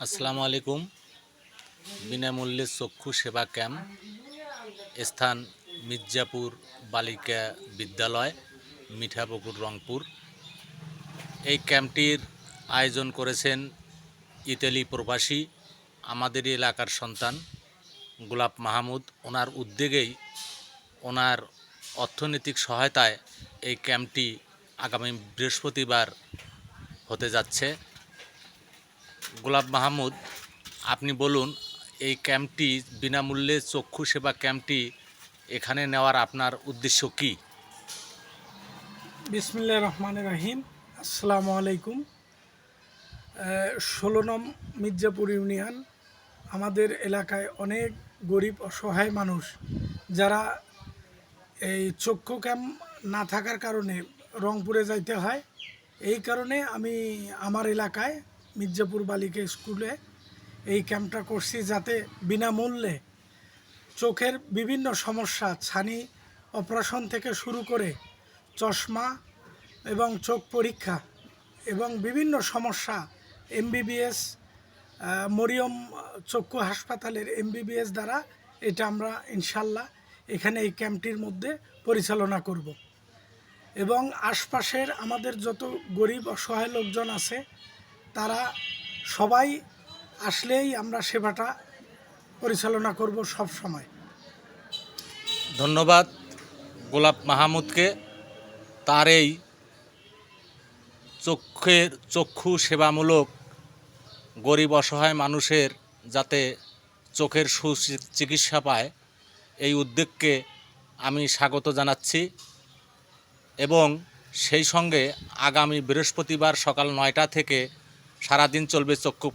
আসসালামু আলাইকুম। বিনামূল্যে চক্ষু সেবা ক্যাম্প, স্থান মির্জাপুর বালিকা বিদ্যালয়, মিঠাপুকুর, রংপুর। এই ক্যাম্পটির আয়োজন করেছেন ইতালি প্রবাসী আমাদেরই এলাকার সন্তান গোলাপ মাহমুদ। ওনার উদ্যোগেই, ওনার অর্থনৈতিক সহায়তায় এই ক্যাম্পটি আগামী বৃহস্পতিবার হতে যাচ্ছে। গোলাপ মাহমুদ, আপনি বলুন, এই ক্যাম্পটি, বিনামূল্যে চক্ষু সেবা ক্যাম্পটি এখানে নেওয়ার আপনার উদ্দেশ্য কি? বিসমিল্লাহির রহমানির রহিম। আসসালামু আলাইকুম। ১৬ নং মির্জাপুর ইউনিয়ন, আমাদের এলাকায় অনেক গরিব অসহায় মানুষ যারা এই চক্ষু ক্যাম্প না থাকার কারণে রংপুরে যাইতে হয়। এই কারণে আমি আমার এলাকায় মির্জাপুর বালিকা স্কুলে এই ক্যাম্পটা করছি, যাতে বিনামূল্যে চোখের বিভিন্ন সমস্যা, ছানি অপারেশন থেকে শুরু করে চশমা এবং চোখ পরীক্ষা এবং বিভিন্ন সমস্যা এমবিবিএস, মরিয়ম চক্ষু হাসপাতালের এমবিবিএস দ্বারা এটা আমরা ইনশাল্লাহ এখানে এই ক্যাম্পটির মধ্যে পরিচালনা করব। এবং আশপাশের আমাদের যত গরিব অসহায় লোকজন আছে, তারা সবাই আসলেই আমরা সেবাটা পরিচালনা করব সব সময়। ধন্যবাদ গোলাপ মাহমুদকে। তার এই চক্ষু সেবামূলক, গরিব অসহায় মানুষের যাতে চোখের সুচিকিৎসা পায়, এই উদ্যোগকে আমি স্বাগত জানাচ্ছি। এবং সেই সঙ্গে আগামী বৃহস্পতিবার সকাল ৯টা থেকে সারাদিন চলবে চক্ষু